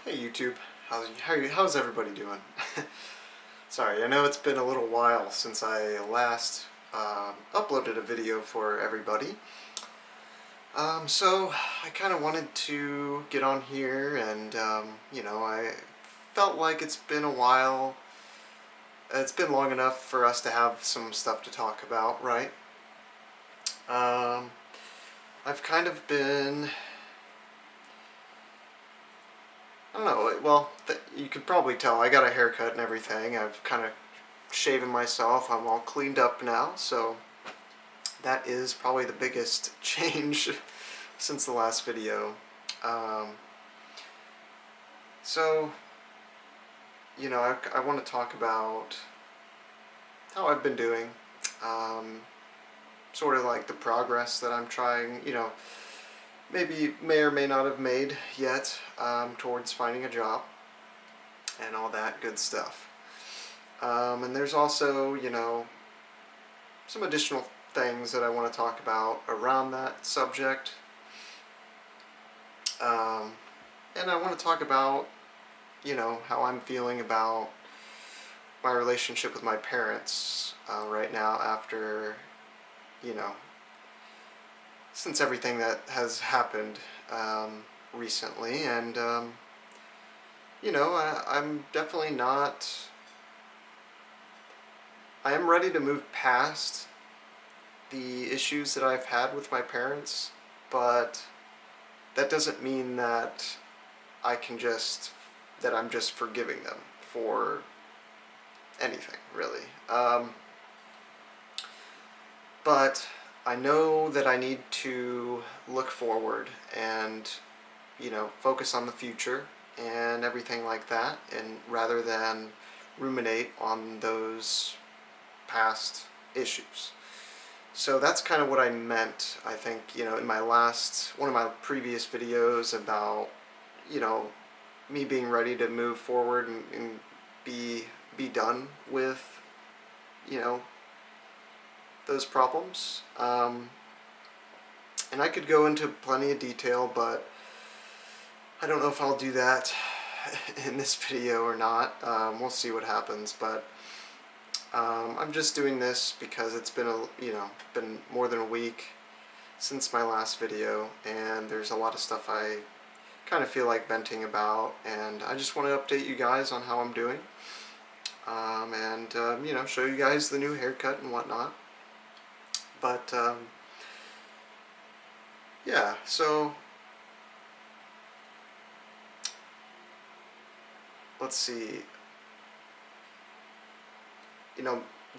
Hey YouTube, how's everybody doing? Sorry, I know it's been a little while since I last uploaded a video for everybody. So I kind of wanted to get on here and, I felt like it's been a while. It's been long enough for us to have some stuff to talk about, right? Um, I've kind of been, I don't know, well, you could probably tell I got a haircut and everything. I've kind of shaven myself. I'm all cleaned up now, so that is probably the biggest change since the last video. Um, so, I want to talk about how I've been doing, um, sort of like the progress that I'm trying, maybe may or may not have made yet, towards finding a job and all that good stuff. And there's also, some additional things that I want to talk about around that subject. And I want to talk about, how I'm feeling about my relationship with my parents right now after, you know, since everything that has happened recently. And, I'm definitely not, I am ready to move past the issues that I've had with my parents, but that doesn't mean that I'm just forgiving them for anything, really. But I know that I need to look forward and, focus on the future and everything like that, and rather than ruminate on those past issues. So that's kind of what I meant, I think, in one of my previous videos about, you know, me being ready to move forward and be done with, you know, those problems. And I could go into plenty of detail, but I don't know if I'll do that in this video or not. We'll see what happens, but I'm just doing this because it's been been more than a week since my last video, and there's a lot of stuff I kind of feel like venting about, and I just want to update you guys on how I'm doing, and show you guys the new haircut and whatnot. But yeah, so let's see.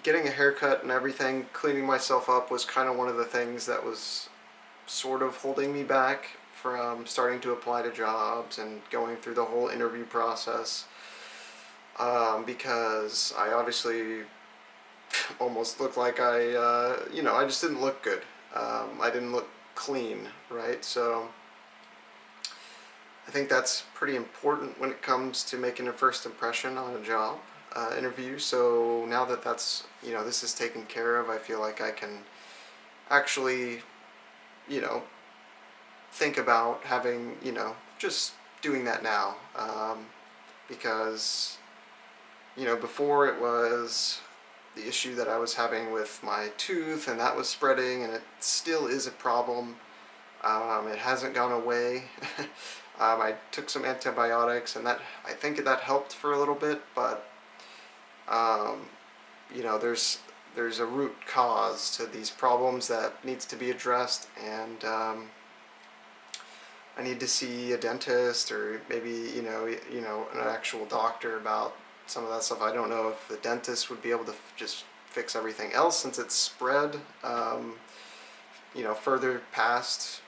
Getting a haircut and everything, cleaning myself up was kind of one of the things that was sort of holding me back from starting to apply to jobs and going through the whole interview process, because I obviously almost looked like I just didn't look good. I didn't look clean, right? So I think that's pretty important when it comes to making a first impression on a job interview. So now that this is taken care of, I feel like I can actually, think about having, just doing that now. Because, before it was the issue that I was having with my tooth, and that was spreading, and it still is a problem. It hasn't gone away. I took some antibiotics, and I think that helped for a little bit, but there's a root cause to these problems that needs to be addressed, and I need to see a dentist or maybe an actual doctor about some of that stuff. I don't know if the dentist would be able to just fix everything else since it's spread, further past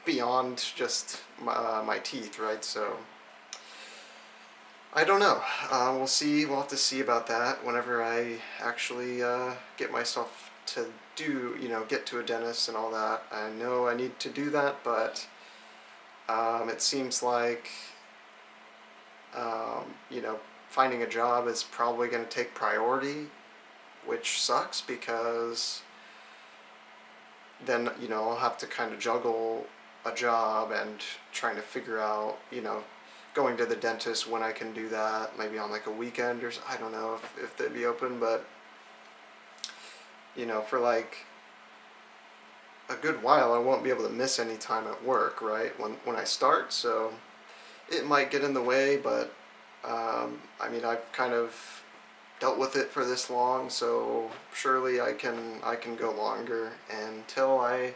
beyond just my teeth, right? So I don't know. We'll see. We'll have to see about that whenever I actually get myself to get to a dentist and all that. I know I need to do that, but it seems like, finding a job is probably going to take priority, which sucks because then, I'll have to kind of juggle a job and trying to figure out, going to the dentist when I can do that, maybe on like a weekend or I don't know if they'd be open, but for like a good while I won't be able to miss any time at work, right? When I start, so it might get in the way, but I mean I've kind of dealt with it for this long, so surely I can go longer until I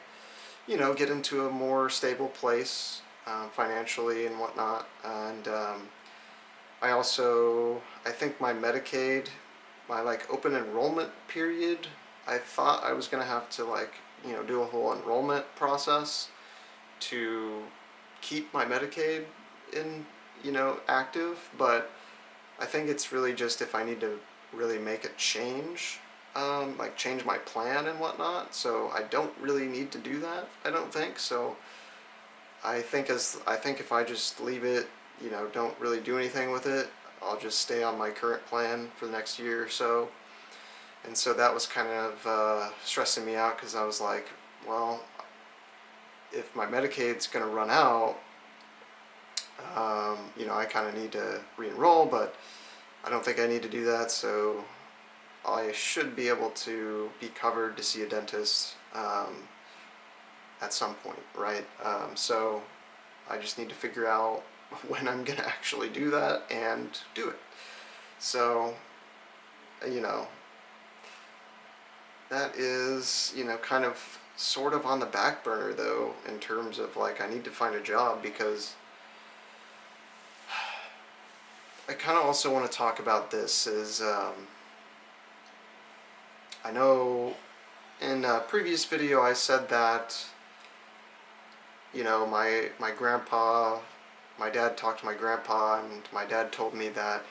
get into a more stable place financially and whatnot. And I think my Medicaid, my like open enrollment period, I thought I was gonna have to like do a whole enrollment process to keep my Medicaid in active, but I think it's really just if I need to really make a change, like change my plan and whatnot. So I don't really need to do that, I don't think. So I think if I just leave it, don't really do anything with it, I'll just stay on my current plan for the next year or so. And so that was kind of stressing me out because I was like, well, if my Medicaid's going to run out, I kind of need to re-enroll, but I don't think I need to do that, so I should be able to be covered to see a dentist at some point, right? So I just need to figure out when I'm going to actually do that and do it. So, that is, kind of sort of on the back burner though, in terms of like I need to find a job because I kind of also want to talk about this is I know in a previous video I said that my grandpa, my dad talked to my grandpa and my dad told me that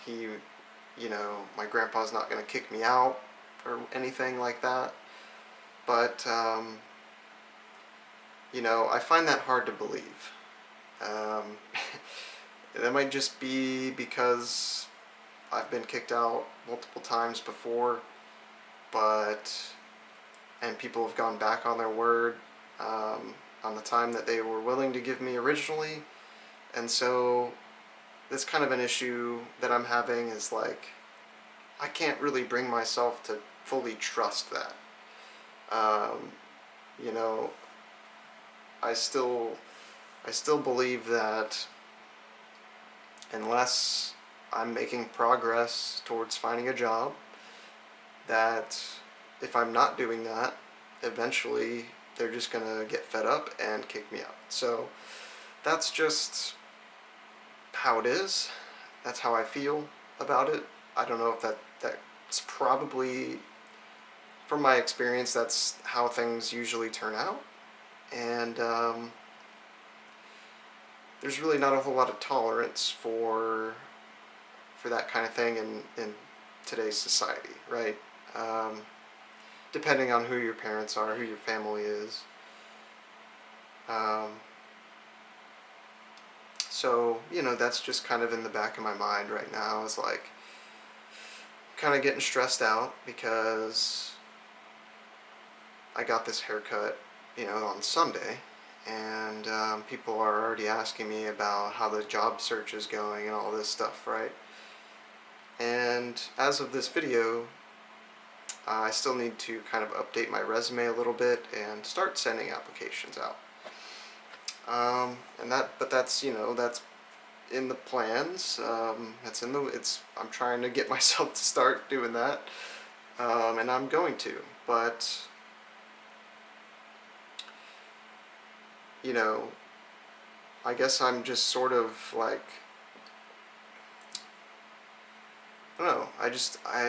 my grandpa's not going to kick me out or anything like that, but I find that hard to believe. That might just be because I've been kicked out multiple times before, and people have gone back on their word on the time that they were willing to give me originally, and so that's kind of an issue that I'm having is like I can't really bring myself to fully trust that. Um, you know, I still believe that unless I'm making progress towards finding a job, that if I'm not doing that, eventually they're just gonna get fed up and kick me out. So that's just how it is. That's how I feel about it. I don't know if that's probably, from my experience, that's how things usually turn out. And there's really not a whole lot of tolerance for that kind of thing in today's society, right? Um, Depending on who your parents are, who your family is. Um, so, that's just kind of in the back of my mind right now is like kind of getting stressed out because I got this haircut, on Sunday, and people are already asking me about how the job search is going and all this stuff, right? And as of this video, I still need to kind of update my resume a little bit and start sending applications out. But that's in the plans. I'm trying to get myself to start doing that, and I'm going to. But I guess I'm just sort of like, I don't know. I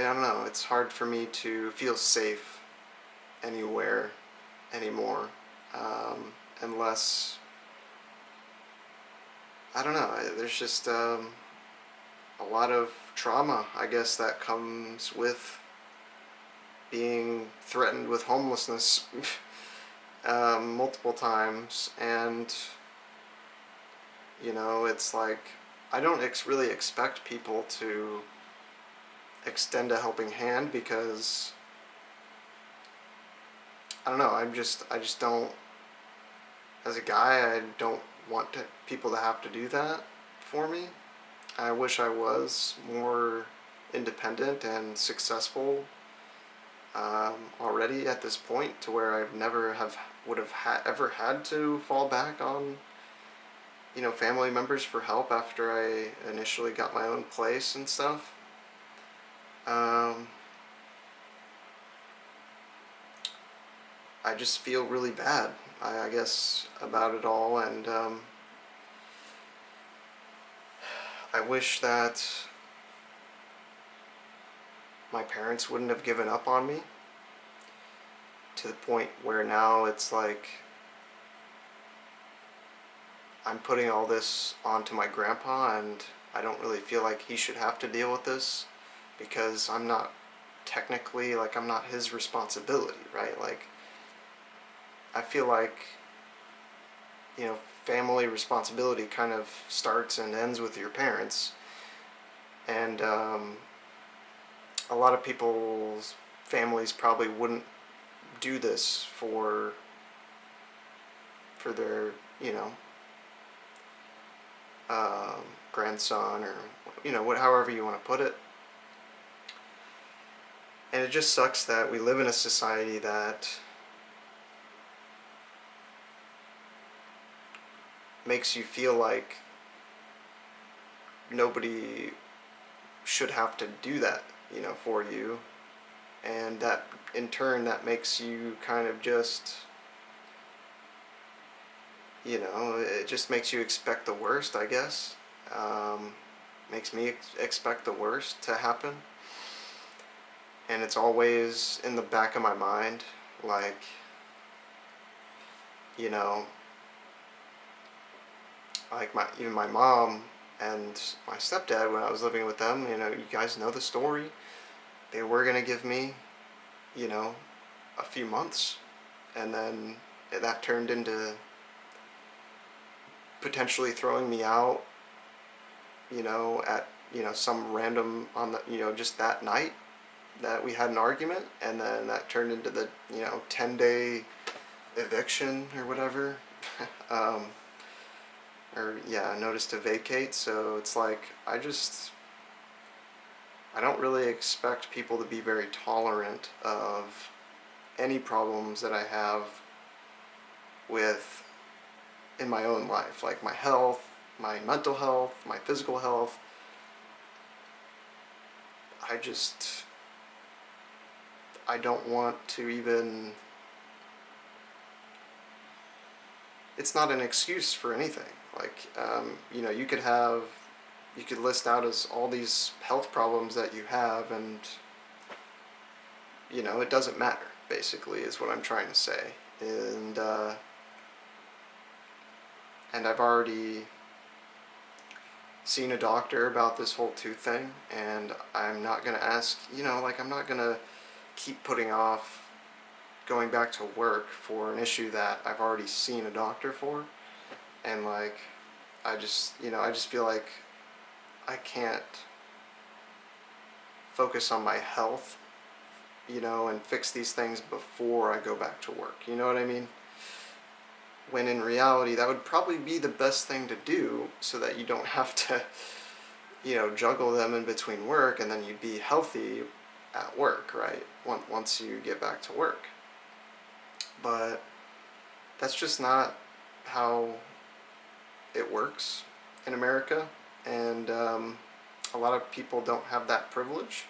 don't know. It's hard for me to feel safe anywhere anymore, unless, I don't know. There's just a lot of trauma, I guess, that comes with being threatened with homelessness multiple times, and it's like I don't really expect people to extend a helping hand because I don't know. I just don't. As a guy, I don't want people to have to do that for me. I wish I was more independent and successful already at this point, to where I've never have would have ever had to fall back on family members for help after I initially got my own place and stuff. Um, I just feel really bad, I guess, about it all, and I wish that my parents wouldn't have given up on me to the point where now it's like I'm putting all this onto my grandpa, and I don't really feel like he should have to deal with this, because I'm not technically, like, I'm not his responsibility, right? Like, I feel like, family responsibility kind of starts and ends with your parents, and a lot of people's families probably wouldn't do this for their, you know, grandson, or however you want to put it. And it just sucks that we live in a society that makes you feel like nobody should have to do that, for you. And that, in turn, that makes you kind of just, it just makes you expect the worst, I guess. Makes me expect the worst to happen. And it's always in the back of my mind, like, you know, like even my mom and my stepdad, when I was living with them, you guys know the story. They were gonna give me, you know, a few months, and then that turned into potentially throwing me out, at some random on the just that night that we had an argument, and then that turned into the 10-day eviction or whatever. um, or yeah, notice to vacate. So it's like I don't really expect people to be very tolerant of any problems that I have with in my own life, like my health, my mental health, my physical health. I don't want to even, it's not an excuse for anything. Like, you could list out as all these health problems that you have, and, it doesn't matter, basically, is what I'm trying to say. And I've already seen a doctor about this whole tooth thing, and I'm not going to ask, I'm not going to keep putting off going back to work for an issue that I've already seen a doctor for. And like, I just feel like I can't focus on my health, and fix these things before I go back to work. You know what I mean? When in reality, that would probably be the best thing to do, so that you don't have to, juggle them in between work, and then you'd be healthy at work, right? Once you get back to work. But that's just not how it works in America, and a lot of people don't have that privilege,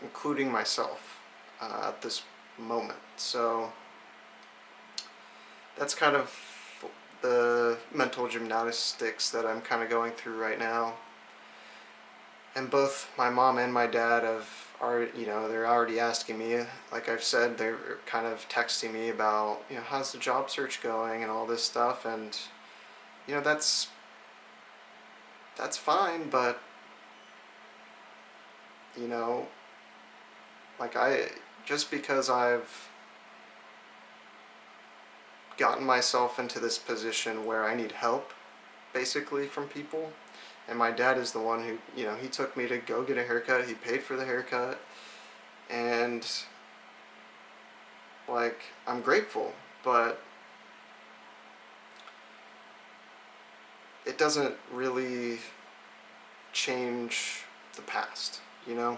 including myself, at this moment. So that's kind of the mental gymnastics that I'm kind of going through right now. And both my mom and my dad they're already asking me, like I've said, they're kind of texting me about, how's the job search going and all this stuff. And, that's fine, but, you know, like just because I've gotten myself into this position where I need help, basically, from people, and my dad is the one who, he took me to go get a haircut, he paid for the haircut, and, like, I'm grateful, but it doesn't really change the past, you know?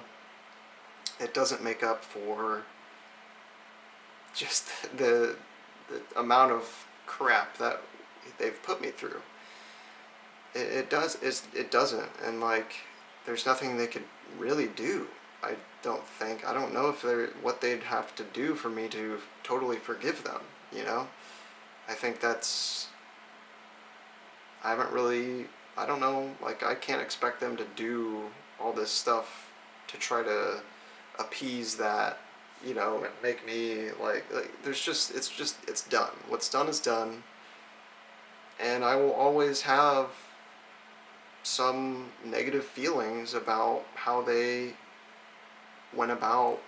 It doesn't make up for just the amount of crap that they've put me through. It doesn't, and like, there's nothing they could really do. I don't think. I don't know if they're what they'd have to do for me to totally forgive them, you know? I think that's, I haven't really, I don't know, like, I can't expect them to do all this stuff to try to appease that, you know, and make me like there's just, it's done. What's done is done, and I will always have some negative feelings about how they went about,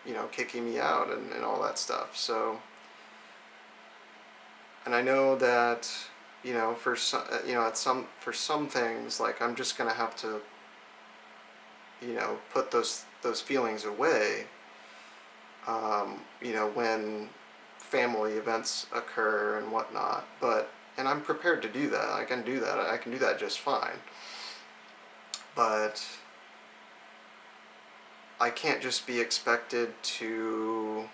you know, kicking me out and all that stuff. So, and I know that, you know, for some, you know, for some things, like, I'm just gonna have to, you know, put those feelings away, you know, when family events occur and whatnot. But, and I'm prepared to do that. I can do that. I can do that just fine. But I can't just be expected to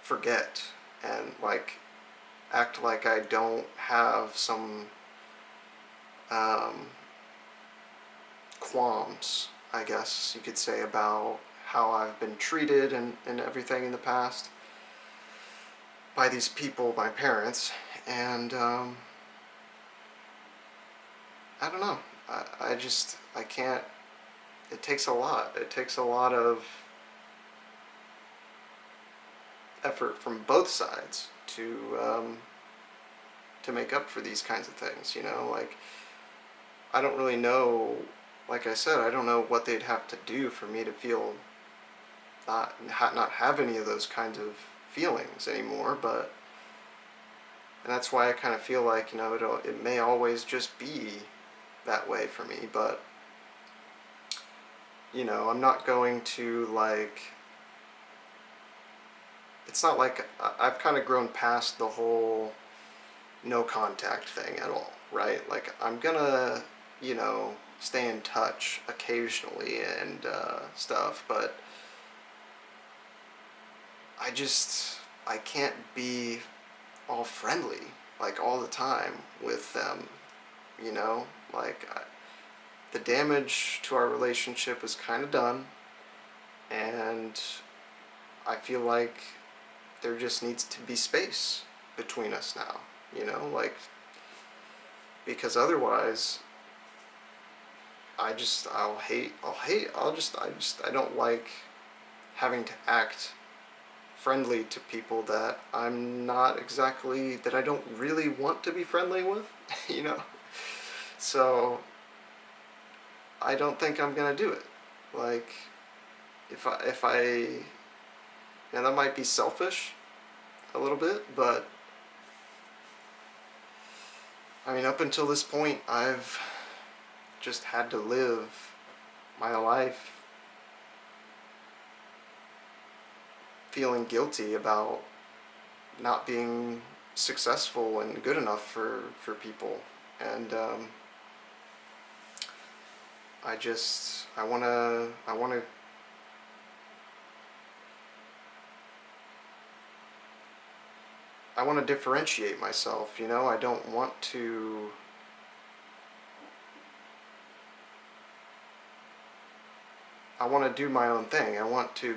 forget and, like, act like I don't have some qualms, I guess you could say, about how I've been treated and everything in the past by these people, my parents. And I don't know. I can't. It takes a lot. It takes a lot of effort from both sides to make up for these kinds of things. You know, like, I don't really know. Like I said, I don't know what they'd have to do for me to feel not have any of those kinds of feelings anymore. But, and that's why I kind of feel like, you know, it may always just be that way for me. But, you know, I'm not going to, like, it's not like I've kind of grown past the whole no contact thing at all, right? Like, I'm gonna, you know, stay in touch occasionally and stuff, but I can't be all friendly, like, all the time with them, you know? Like, the damage to our relationship is kind of done, and I feel like there just needs to be space between us now, you know? Like, because otherwise, I don't like having to act friendly to people that I don't really want to be friendly with, you know? So, I don't think I'm gonna do it. Like, yeah, that might be selfish a little bit, but I mean, up until this point, I've just had to live my life feeling guilty about not being successful and good enough for people. And I want to differentiate myself, you know? I don't want to I want to do my own thing. I want to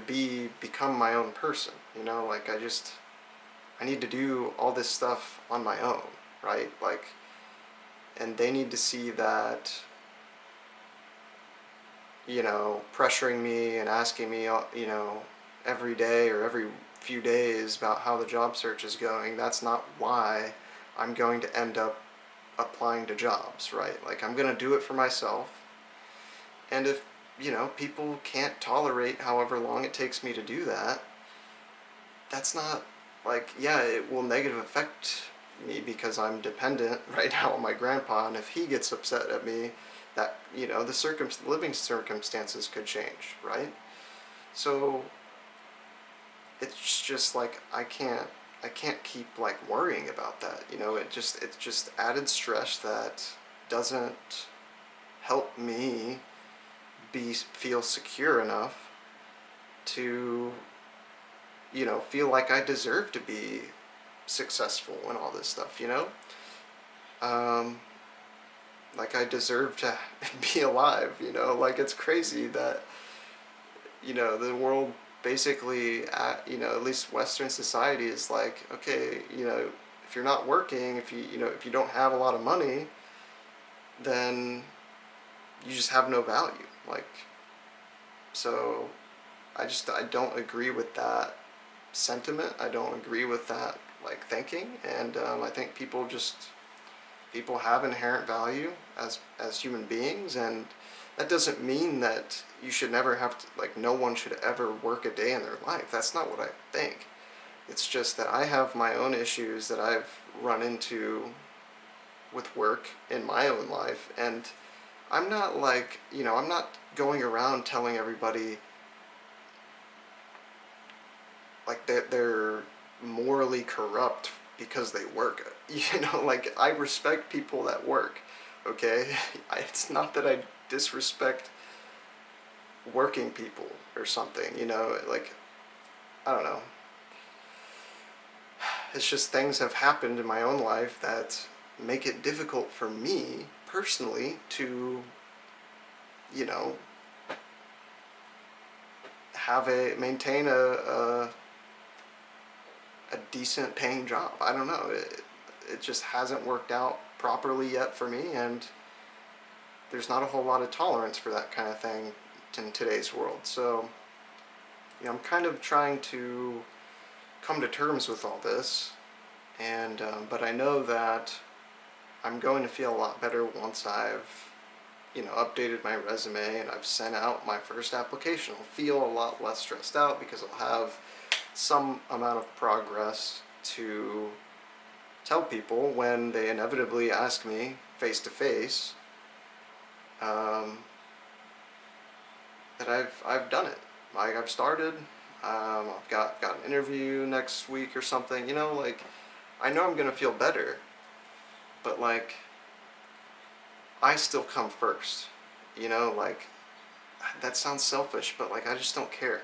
become my own person, you know? Like, I need to do all this stuff on my own, right? Like, and they need to see that, you know, pressuring me and asking me, you know, every day or every few days about how the job search is going. That's not why I'm going to end up applying to jobs, right? Like, I'm going to do it for myself. And if, you know, people can't tolerate however long it takes me to do that, that's not, like, yeah, it will negative affect me because I'm dependent right now on my grandpa, and if he gets upset at me, that, you know, the living circumstances could change, right? So it's just like, I can't keep, like, worrying about that, you know? It's just added stress that doesn't help me feel secure enough to, feel like I deserve to be successful and all this stuff, Um, like I deserve to be alive, like it's crazy that, the world basically, at least Western society is like, okay, if you're not working, if you don't have a lot of money, then you just have no value. Like, so I don't agree with that sentiment. I don't agree with that, like, thinking. And I think people have inherent value as human beings, and that doesn't mean that you should never have to, like, no one should ever work a day in their life. That's not what I think. It's just that I have my own issues that I've run into with work in my own life, and I'm not like, I'm not going around telling everybody like that they're morally corrupt because they work. Like, I respect people that work, okay? It's not that I disrespect working people or something, like, I don't know. It's just things have happened in my own life that make it difficult for me personally to, you know, maintain a decent paying job. I don't know. It just hasn't worked out properly yet for me, and there's not a whole lot of tolerance for that kind of thing in today's world. So, I'm kind of trying to come to terms with all this, and but I know that I'm going to feel a lot better once I've, updated my resume and I've sent out my first application. I'll feel a lot less stressed out because I'll have some amount of progress to tell people when they inevitably ask me face to face that I've done it. Like, I've started. I've got an interview next week or something. Like, I know I'm gonna feel better, but like, I still come first. Like, that sounds selfish, but like, I just don't care.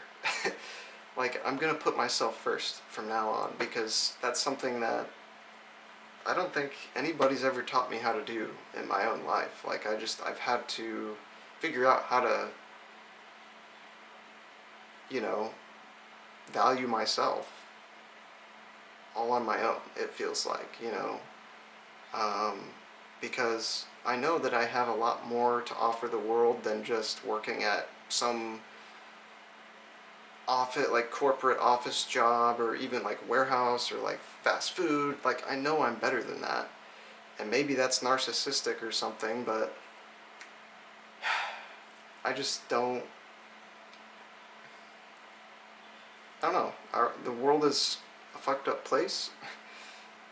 Like, I'm gonna put myself first from now on, because that's something that I don't think anybody's ever taught me how to do in my own life. Like, I've had to figure out how to, you know, value myself all on my own, it feels like, um, because I know that I have a lot more to offer the world than just working at some like corporate office job, or even like warehouse, or like fast food. Like, I know I'm better than that, and maybe that's narcissistic or something, but I just I don't know. The world is a fucked up place,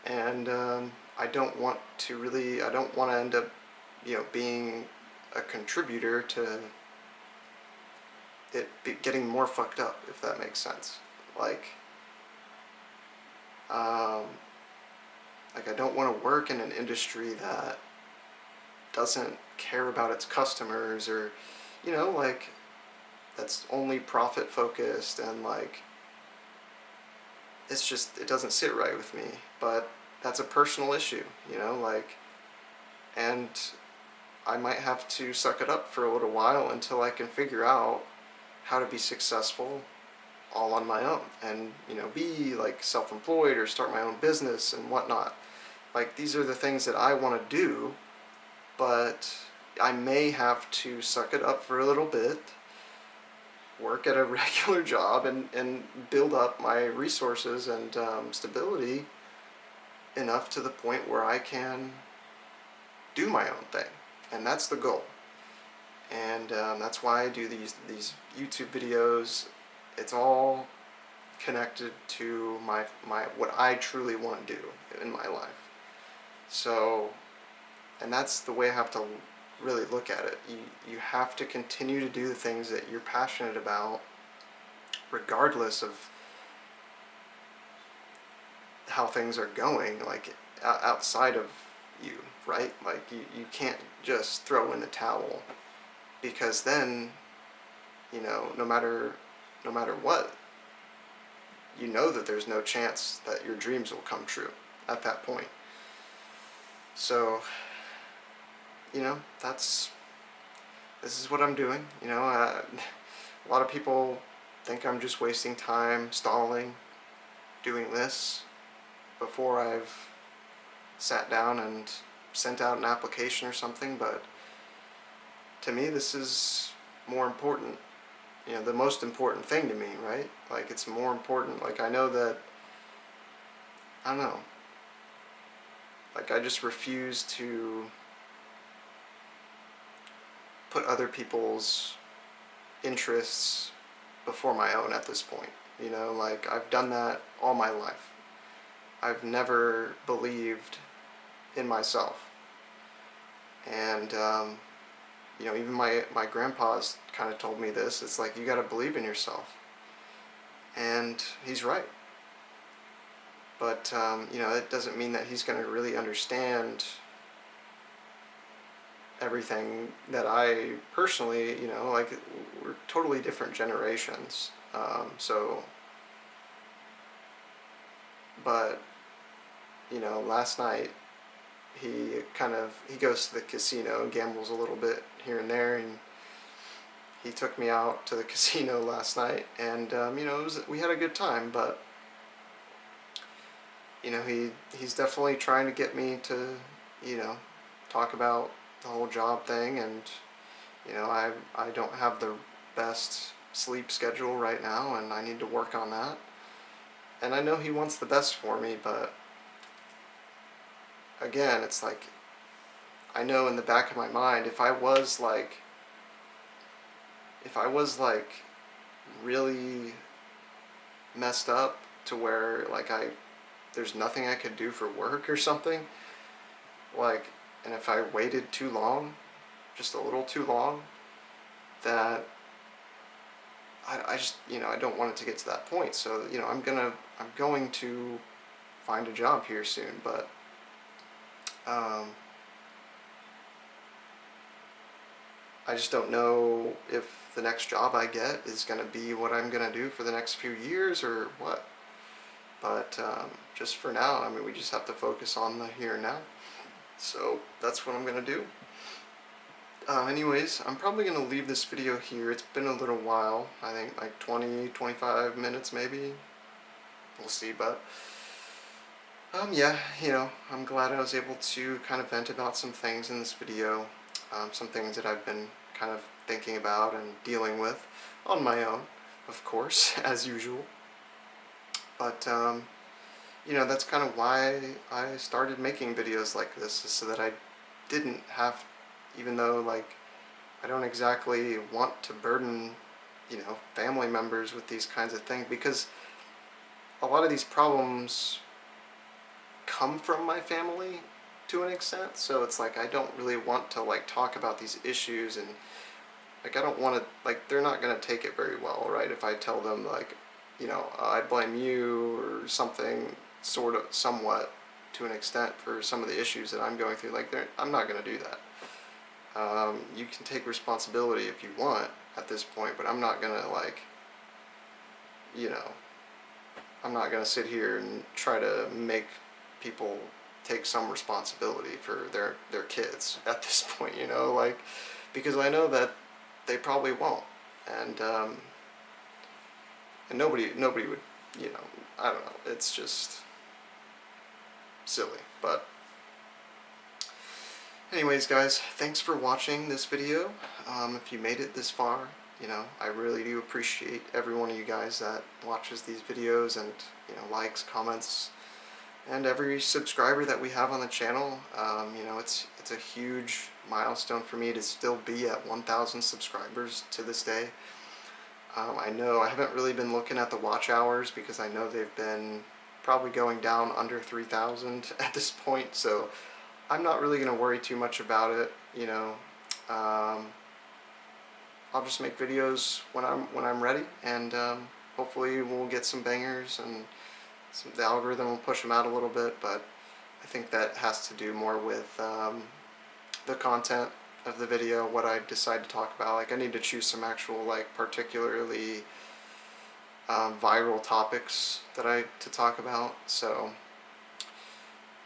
and I don't want to end up, being a contributor to getting more fucked up, if that makes sense. Like, um, I don't want to work in an industry that doesn't care about its customers, or, like, that's only profit focused, and like, it doesn't sit right with me. But that's a personal issue, like, and I might have to suck it up for a little while until I can figure out how to be successful all on my own, and, be like self-employed or start my own business and whatnot. Like, these are the things that I want to do, but I may have to suck it up for a little bit, work at a regular job, and build up my resources and stability enough to the point where I can do my own thing. And that's the goal. And that's why I do these YouTube videos. It's all connected to my what I truly want to do in my life. So, and that's the way I have to really look at it. You have to continue to do the things that you're passionate about, regardless of how things are going, like outside of you, right? Like you can't just throw in the towel, because then, no matter what, you know that there's no chance that your dreams will come true at that point. So, this is what I'm doing. A lot of people think I'm just wasting time, stalling, doing this before I've sat down and sent out an application or something, but to me this is more important. The most important thing to me, right? Like, it's more important. Like, I know that, I don't know, like, I just refuse to put other people's interests before my own at this point. Like, I've done that all my life. I've never believed in myself. And, even my grandpa's kind of told me this. It's like, you got to believe in yourself. And he's right. But, it doesn't mean that he's going to really understand everything that I personally, like, we're totally different generations. But, last night, he goes to the casino and gambles a little bit here and there, and he took me out to the casino last night, and, we had a good time, but, he's definitely trying to get me to, talk about the whole job thing, and, I don't have the best sleep schedule right now, and I need to work on that. And I know he wants the best for me, but again, it's like, I know in the back of my mind, if I was like really messed up to where, like, there's nothing I could do for work or something, like, and if I waited too long, just a little too long, that I just, I don't want it to get to that point. So, I'm going to find a job here soon, but I just don't know if the next job I get is going to be what I'm going to do for the next few years or what. But just for now, we just have to focus on the here and now. So that's what I'm going to do. Anyways, I'm probably going to leave this video here. It's been a little while. I think like 20-25 minutes maybe. We'll see, but yeah, I'm glad I was able to kind of vent about some things in this video. Some things that I've been kind of thinking about and dealing with on my own, of course, as usual. But, that's kind of why I started making videos like this, is so that I didn't have, even though, like, I don't exactly want to burden, family members with these kinds of things, because a lot of these problems come from my family to an extent, so it's like I don't really want to, like, talk about these issues, and, like, I don't want to, like, they're not going to take it very well, right, if I tell them, like, I blame you or something, sort of, somewhat, to an extent, for some of the issues that I'm going through. Like, I'm not going to do that. You can take responsibility if you want at this point, but I'm not going to, like, I'm not going to sit here and try to make people take some responsibility for their kids at this point, like, because I know that they probably won't, and nobody would, I don't know, it's just silly. But anyways, guys, thanks for watching this video. If you made it this far, I really do appreciate every one of you guys that watches these videos and, likes, comments, and every subscriber that we have on the channel. It's a huge milestone for me to still be at 1,000 subscribers to this day. I know I haven't really been looking at the watch hours, because I know they've been probably going down under 3,000 at this point, so I'm not really going to worry too much about it. I'll just make videos when I'm ready, and hopefully we'll get some bangers, and the algorithm will push them out a little bit. But I think that has to do more with the content of the video, what I decide to talk about. Like I need to choose some actual like particularly viral topics that to talk about. So,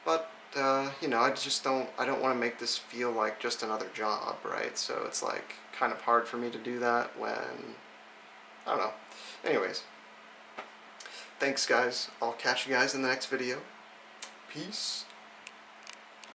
but you know, I don't want to make this feel like just another job, right? So it's like kind of hard for me to do that when, I don't know. Anyways, thanks guys. I'll catch you guys in the next video. Peace.